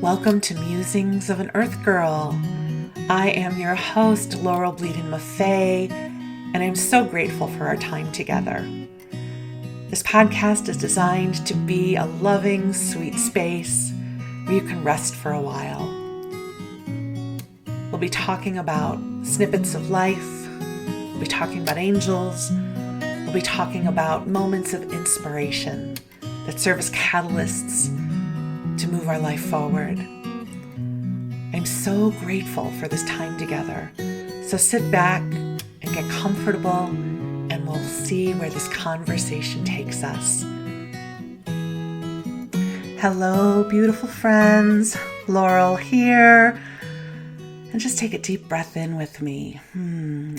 Welcome to Musings of an Earth Girl. I am your host, Laurel Bleadon-Maffei, and I'm so grateful for our time together. This podcast is designed to be a loving, sweet space where you can rest for a while. We'll be talking about snippets of life, we'll be talking about angels, we'll be talking about moments of inspiration that serve as catalysts to move our life forward. I'm so grateful for this time together. So sit back and get comfortable, and we'll see where this conversation takes us. Hello, beautiful friends. Laurel here. And just take a deep breath in with me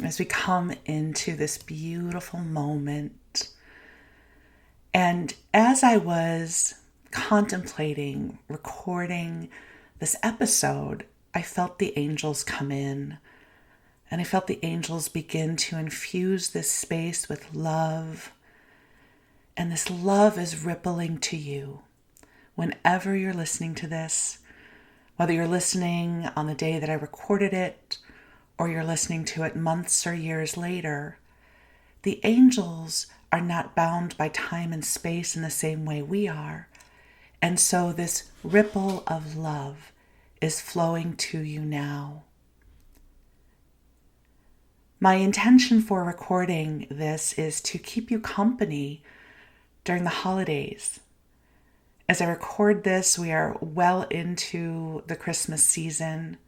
as we come into this beautiful moment. And as I was contemplating recording this episode, I felt the angels come in, and I felt the angels begin to infuse this space with love, and this love is rippling to you whenever you're listening to this, whether you're listening on the day that I recorded it or you're listening to it months or years later. The angels are not bound by time and space in the same way we are. And so this ripple of love is flowing to you now. My intention for recording this is to keep you company during the holidays. As I record this, we are well into the Christmas season.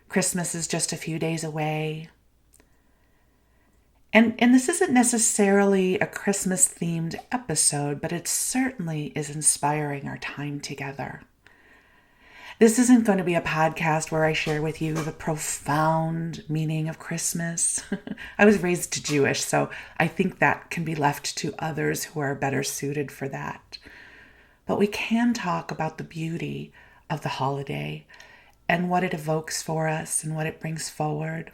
Christmas is just a few days away. And this isn't necessarily a Christmas-themed episode, but it certainly is inspiring our time together. This isn't going to be a podcast where I share with you the profound meaning of Christmas. I was raised Jewish, so I think that can be left to others who are better suited for that. But we can talk about the beauty of the holiday and what it evokes for us and what it brings forward.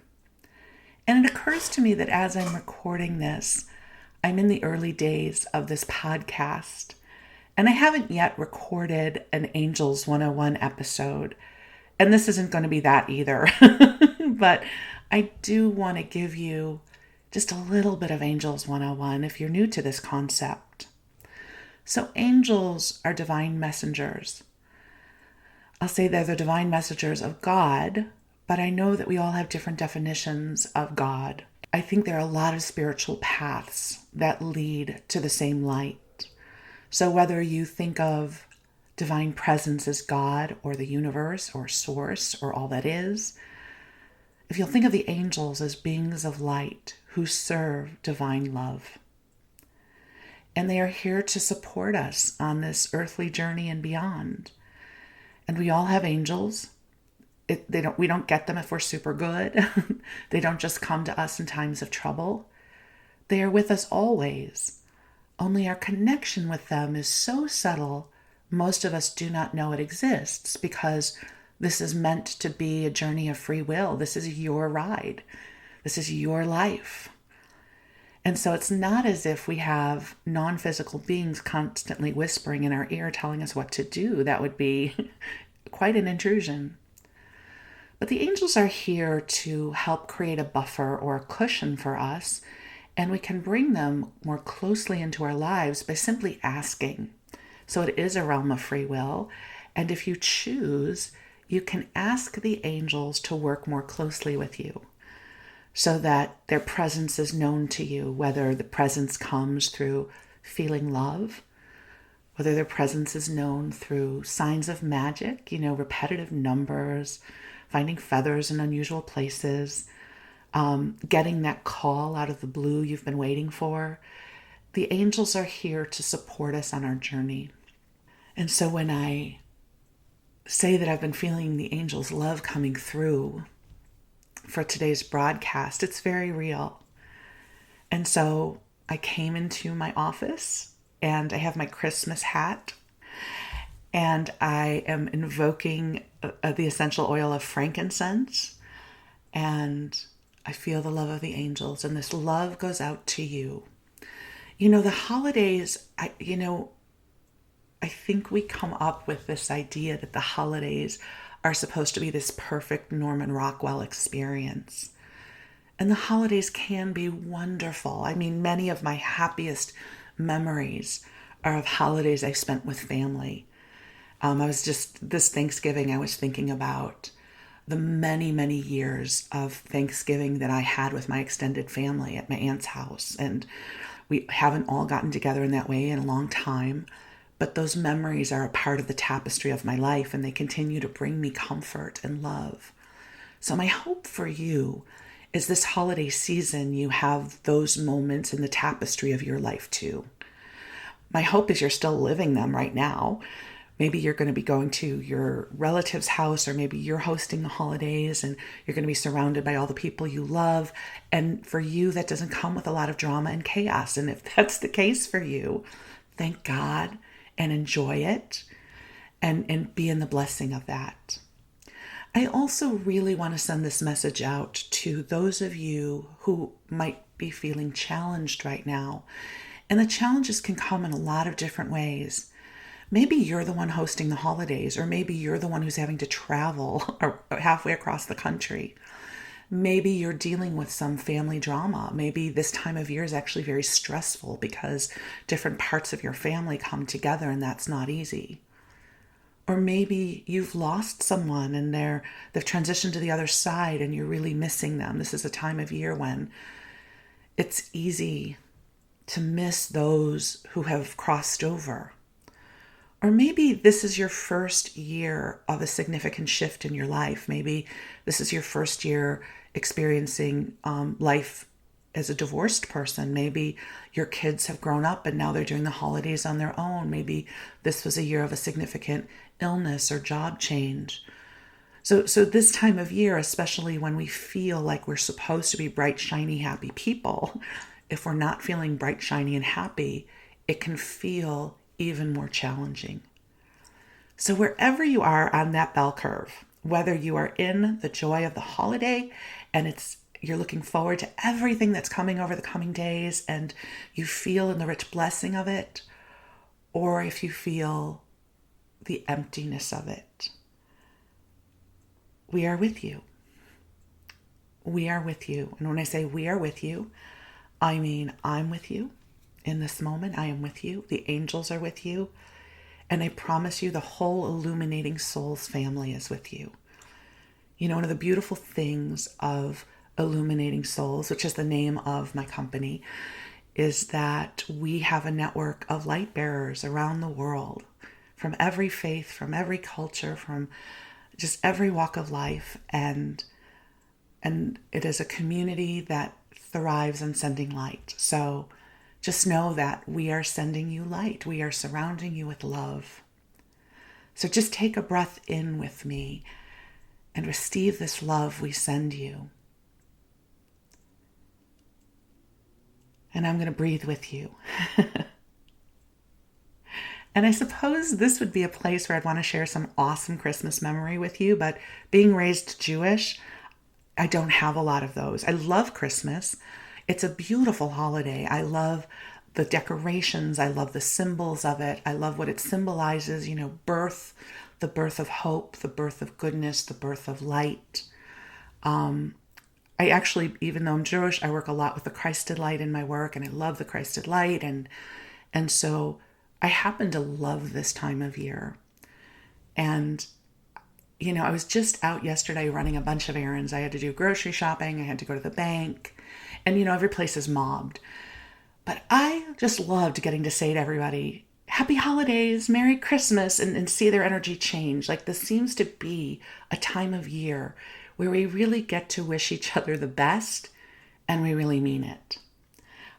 And it occurs to me that as I'm recording this, I'm in the early days of this podcast, and I haven't yet recorded an Angels 101 episode, and this isn't going to be that either, but I do want to give you just a little bit of Angels 101 if you're new to this concept. So angels are divine messengers. I'll say they're the divine messengers of God, but I know that we all have different definitions of God. I think there are a lot of spiritual paths that lead to the same light. So whether you think of divine presence as God or the universe or source or all that is, if you'll think of the angels as beings of light who serve divine love. And they are here to support us on this earthly journey and beyond. And we all have angels. We don't get them if we're super good. They don't just come to us in times of trouble. They are with us always. Only our connection with them is so subtle, most of us do not know it exists, because this is meant to be a journey of free will. This is your ride. This is your life. And so it's not as if we have non-physical beings constantly whispering in our ear telling us what to do. That would be quite an intrusion. But the angels are here to help create a buffer or a cushion for us, and we can bring them more closely into our lives by simply asking. So it is a realm of free will, and if you choose, you can ask the angels to work more closely with you so that their presence is known to you, whether the presence comes through feeling love, whether their presence is known through signs of magic, repetitive numbers, finding feathers in unusual places, getting that call out of the blue you've been waiting for. The angels are here to support us on our journey. And so when I say that I've been feeling the angels' love coming through for today's broadcast, it's very real. And so I came into my office and I have my Christmas hat and I am invoking the essential oil of frankincense, and I feel the love of the angels, and this love goes out to you. The holidays, I think we come up with this idea that the holidays are supposed to be this perfect Norman Rockwell experience. And the holidays can be wonderful. I mean, many of my happiest memories are of holidays I spent with family. This Thanksgiving, I was thinking about the many, many years of Thanksgiving that I had with my extended family at my aunt's house. And we haven't all gotten together in that way in a long time. But those memories are a part of the tapestry of my life, and they continue to bring me comfort and love. So my hope for you is this holiday season, you have those moments in the tapestry of your life too. My hope is you're still living them right now. Maybe you're going to be going to your relative's house, or maybe you're hosting the holidays and you're going to be surrounded by all the people you love. And for you, that doesn't come with a lot of drama and chaos. And if that's the case for you, thank God and enjoy it and be in the blessing of that. I also really want to send this message out to those of you who might be feeling challenged right now. And the challenges can come in a lot of different ways. Maybe you're the one hosting the holidays, or maybe you're the one who's having to travel halfway across the country. Maybe you're dealing with some family drama. Maybe this time of year is actually very stressful because different parts of your family come together and that's not easy. Or maybe you've lost someone and they've transitioned to the other side and you're really missing them. This is a time of year when it's easy to miss those who have crossed over. Or maybe this is your first year of a significant shift in your life. Maybe this is your first year experiencing life as a divorced person. Maybe your kids have grown up and now they're doing the holidays on their own. Maybe this was a year of a significant illness or job change. So this time of year, especially when we feel like we're supposed to be bright, shiny, happy people, if we're not feeling bright, shiny, and happy, it can feel even more challenging. So wherever you are on that bell curve, whether you are in the joy of the holiday and you're looking forward to everything that's coming over the coming days and you feel in the rich blessing of it, or if you feel the emptiness of it, we are with you. We are with you. And when I say we are with you, I mean I'm with you. In this moment, I am with you. The angels are with you. And I promise you, the whole Illuminating Souls family is with you. You know, one of the beautiful things of Illuminating Souls, which is the name of my company, is that we have a network of light bearers around the world, from every faith, from every culture, from just every walk of life. And it is a community that thrives on sending light. So just know that we are sending you light. We are surrounding you with love. So just take a breath in with me and receive this love we send you. And I'm going to breathe with you. And I suppose this would be a place where I'd want to share some awesome Christmas memory with you, but being raised Jewish, I don't have a lot of those. I love Christmas. It's a beautiful holiday. I love the decorations. I love the symbols of it. I love what it symbolizes, birth, the birth of hope, the birth of goodness, the birth of light. I actually, even though I'm Jewish, I work a lot with the Christed light in my work, and I love the Christed light. And so I happen to love this time of year. And I was just out yesterday running a bunch of errands. I had to do grocery shopping. I had to go to the bank. And, every place is mobbed. But I just loved getting to say to everybody, Happy Holidays, Merry Christmas, and see their energy change. Like, this seems to be a time of year where we really get to wish each other the best, and we really mean it.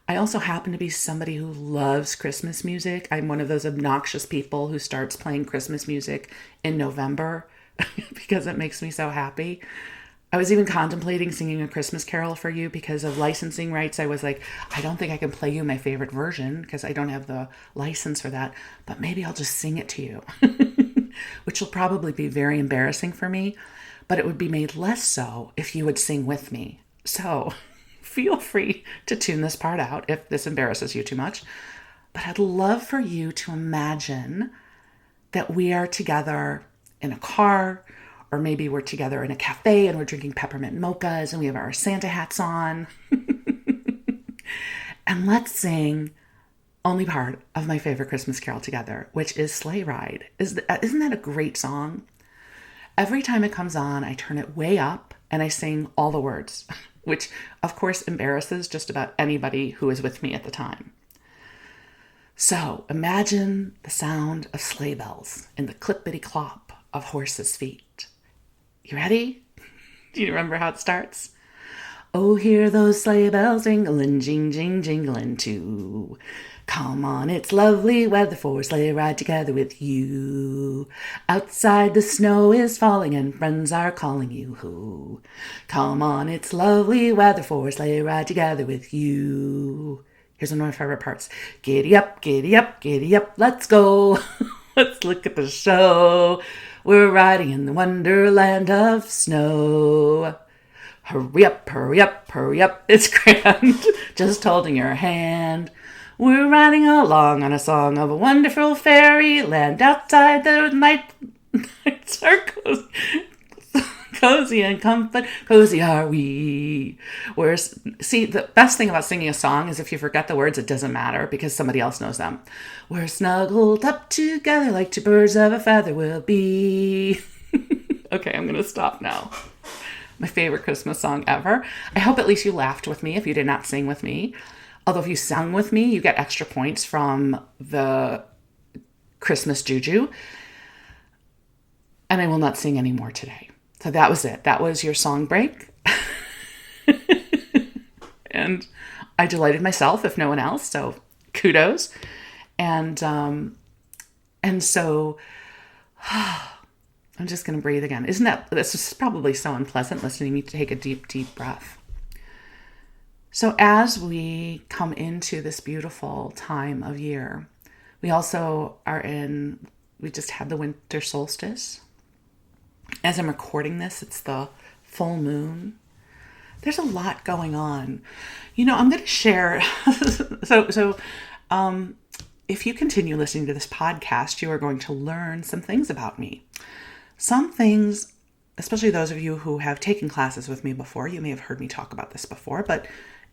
I also happen to be somebody who loves Christmas music. I'm one of those obnoxious people who starts playing Christmas music in November because it makes me so happy. I was even contemplating singing A Christmas Carol for you because of licensing rights. I was like, I don't think I can play you my favorite version because I don't have the license for that, but maybe I'll just sing it to you, which will probably be very embarrassing for me, but it would be made less so if you would sing with me. So feel free to tune this part out if this embarrasses you too much. But I'd love for you to imagine that we are together in a car, or maybe we're together in a cafe and we're drinking peppermint mochas and we have our Santa hats on. And let's sing only part of my favorite Christmas carol together, which is Sleigh Ride. Isn't that a great song? Every time it comes on, I turn it way up and I sing all the words, which of course embarrasses just about anybody who is with me at the time. So imagine the sound of sleigh bells and the clippity-clop of horses' feet. You ready? Do you remember how it starts? Oh, hear those sleigh bells jingling, jing, jing, jingling too. Come on, it's lovely weather for a sleigh ride together with you. Outside the snow is falling and friends are calling you. Hoo. Come on, it's lovely weather for a sleigh ride together with you. Here's one of my favorite parts. Giddy up, giddy up, giddy up, let's go. Let's look at the show. We're riding in the wonderland of snow. Hurry up, hurry up, hurry up, it's grand. Just holding your hand. We're riding along on a song of a wonderful fairyland. Outside the nights are cozy and comfort, cozy are we. See, the best thing about singing a song is if you forget the words, it doesn't matter because somebody else knows them. We're snuggled up together like two birds of a feather will be. Okay, I'm going to stop now. My favorite Christmas song ever. I hope at least you laughed with me if you did not sing with me. Although if you sung with me, you get extra points from the Christmas juju. And I will not sing anymore today. So that was it. That was your song break. And I delighted myself, if no one else. So kudos. And so I'm just going to breathe again. This is probably so unpleasant listening to me take a deep, deep breath. So as we come into this beautiful time of year, we also we just had the winter solstice. As I'm recording this, it's the full moon. There's a lot going on. I'm going to share. So if you continue listening to this podcast, you are going to learn some things about me. Some things, especially those of you who have taken classes with me before, you may have heard me talk about this before, but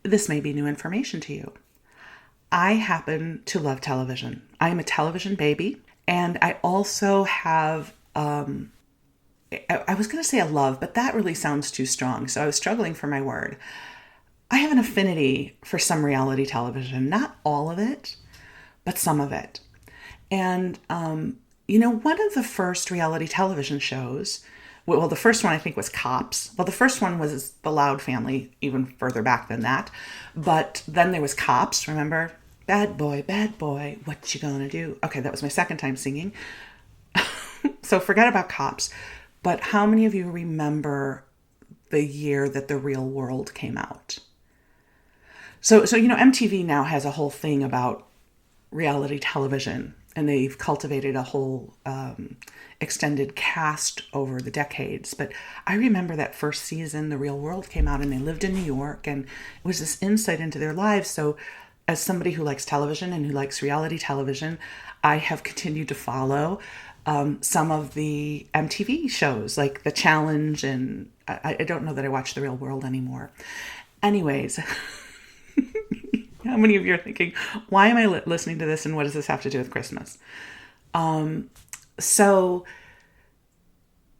this may be new information to you. I happen to love television. I am a television baby, and I also have, I was going to say a love, but that really sounds too strong, so I was struggling for my word. I have an affinity for some reality television, not all of it, but some of it. And, one of the first reality television shows, well, the first one I think was Cops. Well, the first one was The Loud Family, even further back than that. But then there was Cops, remember? Bad boy, what you gonna do? Okay, that was my second time singing. So forget about Cops. But how many of you remember the year that The Real World came out? So MTV now has a whole thing about reality television. And they've cultivated a whole extended cast over the decades. But I remember that first season, The Real World came out and they lived in New York. And it was this insight into their lives. So as somebody who likes television and who likes reality television, I have continued to follow some of the MTV shows like The Challenge. And I don't know that I watch The Real World anymore. Anyways... How many of you are thinking, why am I listening to this and what does this have to do with Christmas? So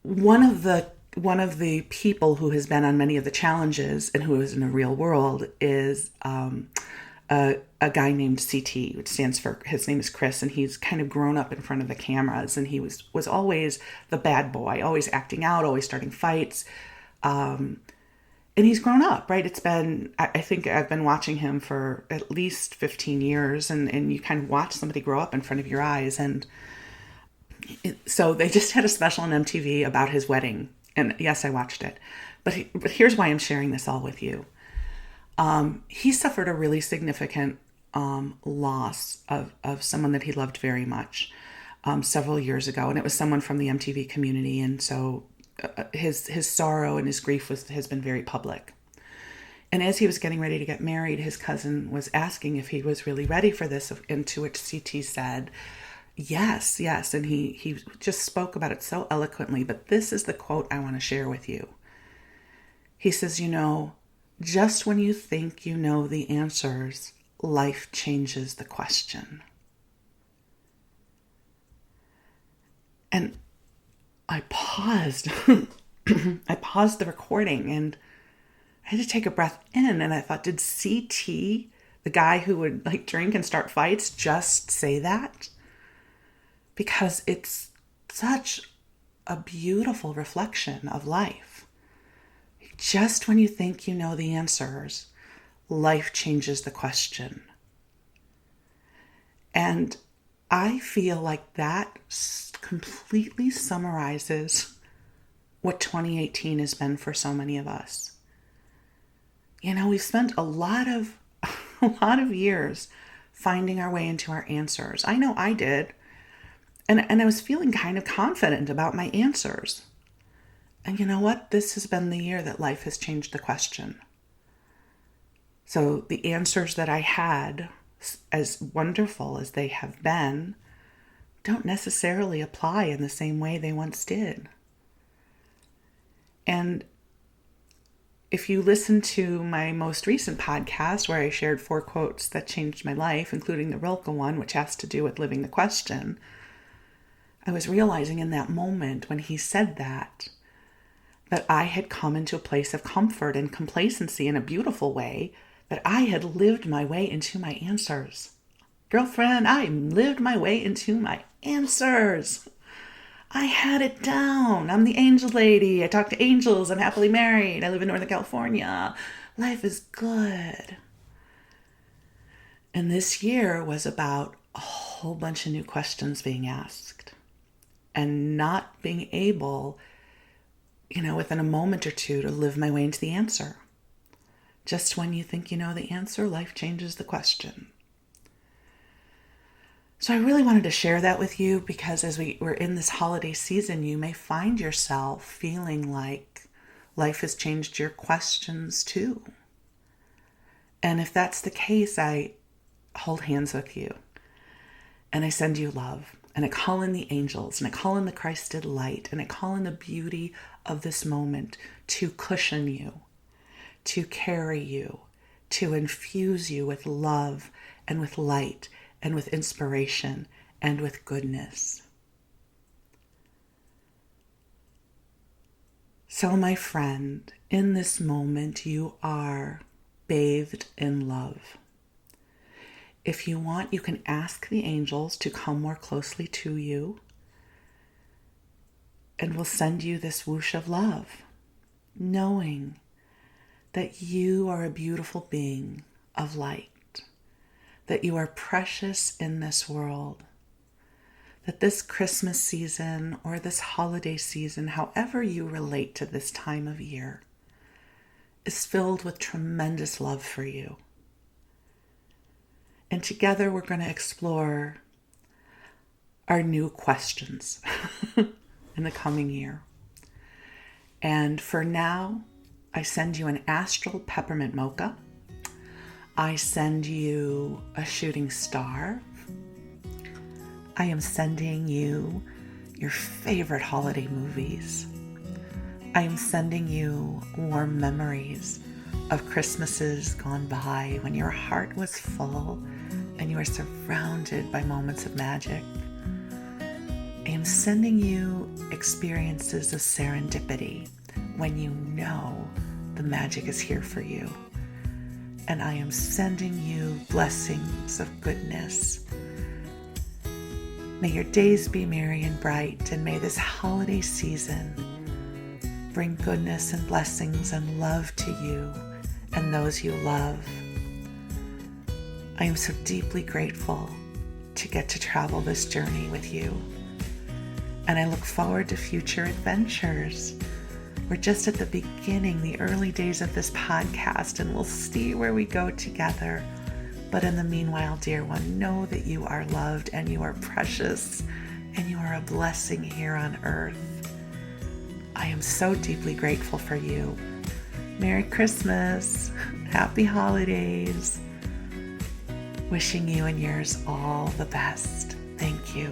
one of the people who has been on many of the challenges and who is in The Real World is a guy named CT, which stands for, his name is Chris, and he's kind of grown up in front of the cameras, and he was always the bad boy, always acting out, always starting fights. And he's grown up, right? I think I've been watching him for at least 15 years, and you kind of watch somebody grow up in front of your eyes. And so they just had a special on MTV about his wedding. And yes, I watched it. But here's why I'm sharing this all with you. He suffered a really significant loss of someone that he loved very much several years ago. And it was someone from the MTV community. And so his sorrow and his grief has been very public. And as he was getting ready to get married, his cousin was asking if he was really ready for this, and to which CT said, Yes, yes. And he just spoke about it so eloquently. But this is the quote I want to share with you. He says, just when you think you know the answers, life changes the question. And I paused. I paused the recording and I had to take a breath in. And I thought, did CT, the guy who would drink and start fights, just say that? Because it's such a beautiful reflection of life. Just when you think you know the answers, life changes the question. And I feel like that completely summarizes what 2018 has been for so many of us. We've spent a lot of years finding our way into our answers. I know I did. And I was feeling kind of confident about my answers. And you know what? This has been the year that life has changed the question. So the answers that I had, as wonderful as they have been, don't necessarily apply in the same way they once did. And if you listen to my most recent podcast where I shared 4 quotes that changed my life, including the Rilke one, which has to do with living the question, I was realizing in that moment when he said that I had come into a place of comfort and complacency in a beautiful way, that I had lived my way into my answers. Girlfriend, I lived my way into my answers. I had it down. I'm the angel lady. I talk to angels. I'm happily married. I live in Northern California. Life is good. And this year was about a whole bunch of new questions being asked and not being able, within a moment or two to live my way into the answer. Just when you think you know the answer, life changes the question. So I really wanted to share that with you because as we're in this holiday season, you may find yourself feeling like life has changed your questions too. And if that's the case, I hold hands with you and I send you love. And I call in the angels, and I call in the Christed light, and I call in the beauty of this moment to cushion you, to carry you, to infuse you with love and with light and with inspiration and with goodness. So, my friend, in this moment, you are bathed in love. If you want, you can ask the angels to come more closely to you, and we'll send you this whoosh of love, knowing that you are a beautiful being of light, that you are precious in this world, that this Christmas season or this holiday season, however you relate to this time of year, is filled with tremendous love for you. And together we're going to explore our new questions in the coming year. And for now, I send you an astral peppermint mocha. I send you a shooting star. I am sending you your favorite holiday movies. I am sending you warm memories of Christmases gone by when your heart was full and you were surrounded by moments of magic. I am sending you experiences of serendipity when you know the magic is here for you. And I am sending you blessings of goodness. May your days be merry and bright, and may this holiday season bring goodness and blessings and love to you and those you love. I am so deeply grateful to get to travel this journey with you. And I look forward to future adventures. We're just at the beginning, the early days of this podcast, and we'll see where we go together. But in the meanwhile, dear one, know that you are loved and you are precious and you are a blessing here on earth. I am so deeply grateful for you. Merry Christmas. Happy holidays. Wishing you and yours all the best. Thank you.